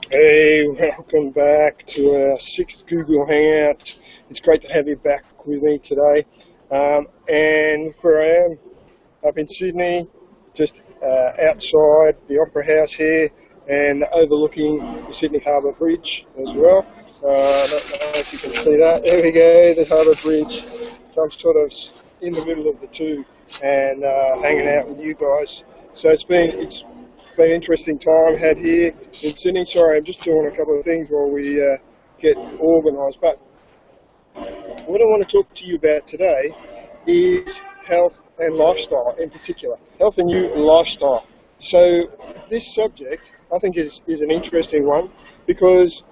Hey, welcome back to our sixth Google Hangout. It's great to have you back with me today. And look where I am, up in Sydney, just outside the Opera House here and overlooking the Sydney Harbour Bridge as well. I don't know if you can see that. There we go, the Harbour Bridge. So I'm sort of in the middle of the two and hanging out with you guys. So it's been an interesting time had here in Sydney. Sorry, I'm just doing a couple of things while we get organised. But what I want to talk to you about today is health and lifestyle in particular. Health and you and lifestyle. So this subject, I think, is an interesting one because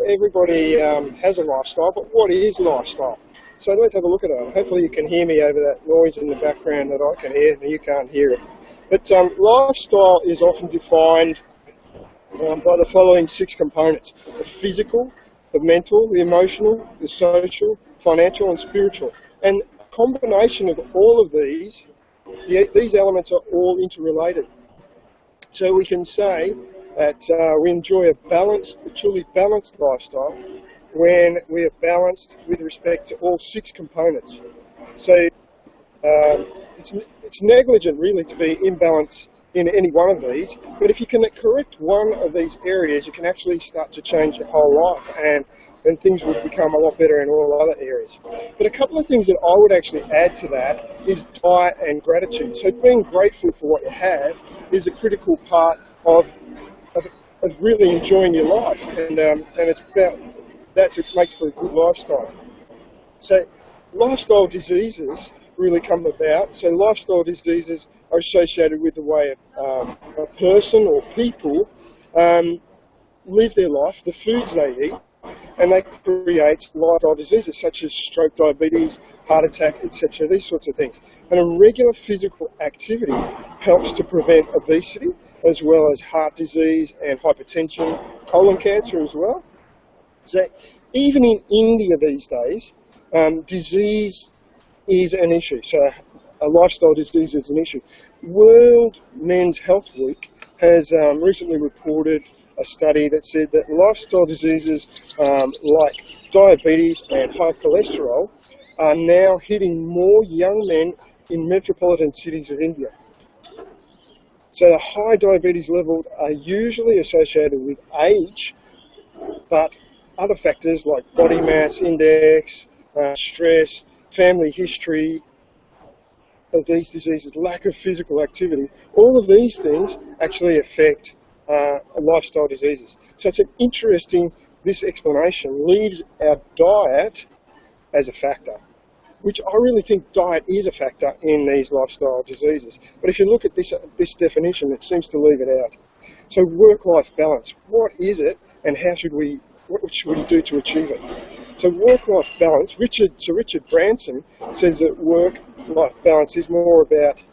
everybody has a lifestyle, but what is lifestyle? So let's have a look at it. Hopefully you can hear me over that noise in the background that I can hear, and you can't hear it. But lifestyle is often defined by the following six components: the physical, the mental, the emotional, the social, financial, and spiritual. And a combination of all of these elements are all interrelated. So we can say that we enjoy a truly balanced lifestyle when we are balanced with respect to all six components. So it's negligent really to be imbalanced in any one of these, but if you can correct one of these areas, you can actually start to change your whole life, and things will become a lot better in all other areas. But a couple of things that I would actually add to that is diet and gratitude. So being grateful for what you have is a critical part of really enjoying your life, and it's about that's what makes for a good lifestyle. So lifestyle diseases really come about. So lifestyle diseases are associated with the way a person or people live their life, the foods they eat, and that creates lifestyle diseases such as stroke, diabetes, heart attack, etc., these sorts of things. And a regular physical activity helps to prevent obesity, as well as heart disease and hypertension, colon cancer as well. So even in India these days, disease is an issue. So a lifestyle disease is an issue. World Men's Health Week has recently reported a study that said that lifestyle diseases like diabetes and high cholesterol are now hitting more young men in metropolitan cities of India. So the high diabetes levels are usually associated with age, but other factors like body mass index, stress, family history of these diseases, lack of physical activity, all of these things actually affect lifestyle diseases. So it's an interesting, this explanation leaves our diet as a factor, which I really think diet is a factor in these lifestyle diseases. But if you look at this definition, it seems to leave it out. So work-life balance, what is it, and what should we do to achieve it? So work-life balance, Richard Branson says that work-life balance is more about,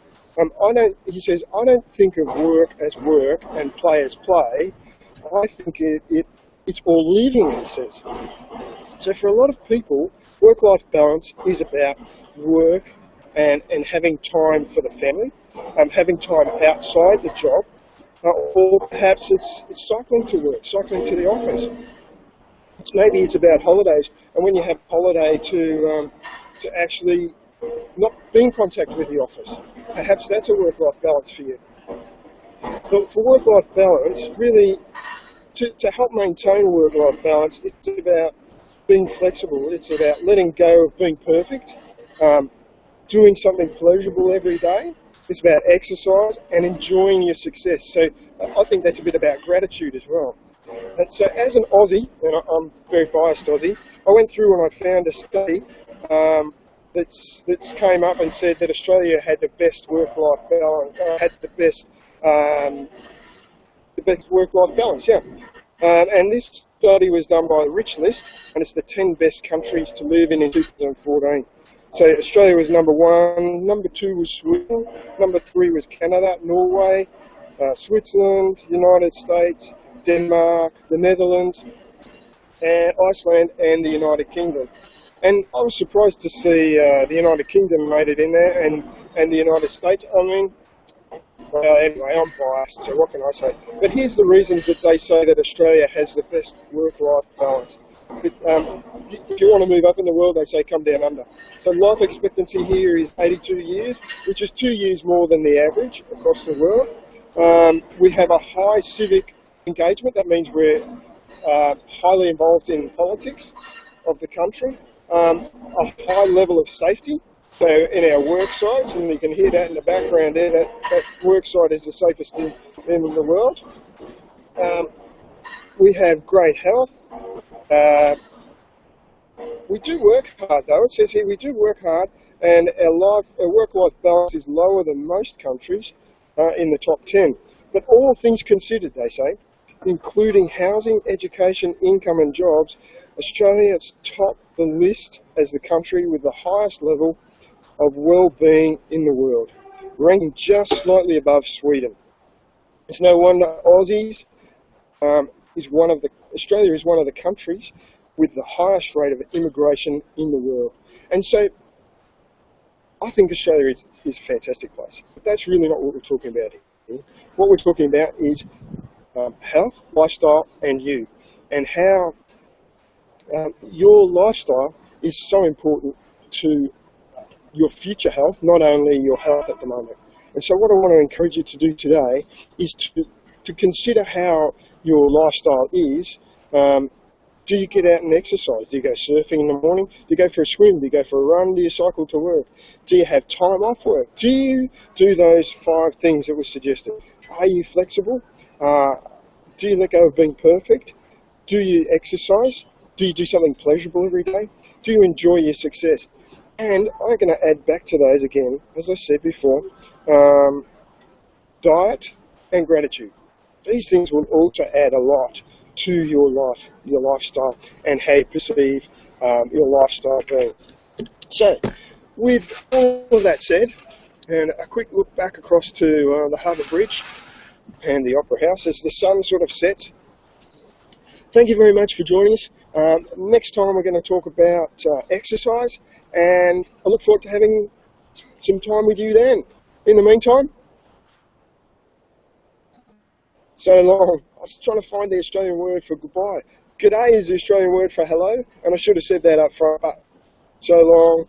he says, I don't think of work as work and play as play. I think it's all living, he says. So for a lot of people, work-life balance is about work and having time for the family, having time outside the job, or perhaps it's cycling to work, cycling to the office. Maybe it's about holidays, and when you have holiday to actually not be in contact with the office. Perhaps that's a work-life balance for you. But for work-life balance, really, to help maintain a work-life balance, it's about being flexible. It's about letting go of being perfect, doing something pleasurable every day. It's about exercise and enjoying your success. So I think that's a bit about gratitude as well. And so as an Aussie, and I'm very biased Aussie, I went through and I found a study that's came up and said that Australia had the best work-life balance, the best work-life balance, yeah. And this study was done by the Rich List, and it's the 10 best countries to live in 2014. So Australia was number 1, number 2 was Sweden, number 3 was Canada, Norway, Switzerland, United States, Denmark, the Netherlands, and Iceland, and the United Kingdom. And I was surprised to see the United Kingdom made it in there, and the United States. I mean, Well, anyway, I'm biased, so what can I say? But here's the reasons that they say that Australia has the best work-life balance. But, if you want to move up in the world, they say come down under. So life expectancy here is 82 years, which is 2 years more than the average across the world. We have a high civic engagement. That means we're highly involved in politics of the country. A high level of safety. So in our work sites, and you can hear that in the background there, that work site is the safest in the world. We have great health. We do work hard, though. It says here we do work hard, and our work-life balance is lower than most countries in the top 10. But all things considered, they say, including housing, education, income and jobs, Australia's top the list as the country with the highest level of well-being in the world, ranking just slightly above Sweden. It's no wonder Australia is one of the countries with the highest rate of immigration in the world. And so I think Australia is a fantastic place. But that's really not what we're talking about here. What we're talking about is health, lifestyle, and you. And how your lifestyle is so important to your future health, not only your health at the moment. And so what I want to encourage you to do today is to consider how your lifestyle is. Do you get out and exercise? Do you go surfing in the morning? Do you go for a swim? Do you go for a run? Do you cycle to work? Do you have time off work? Do you do those 5 things that were suggested? Are you flexible? Do you let go of being perfect? Do you exercise? Do you do something pleasurable every day? Do you enjoy your success? And I'm going to add back to those again, as I said before, diet and gratitude. These things will also add a lot to your life, your lifestyle, and how you perceive your lifestyle being. So, with all of that said, and a quick look back across to the Harbour Bridge and the Opera House as the sun sort of sets. Thank you very much for joining us. Next time we're going to talk about exercise, and I look forward to having some time with you then. In the meantime, so long. I was trying to find the Australian word for goodbye. G'day is the Australian word for hello, and I should have said that up front, but so long.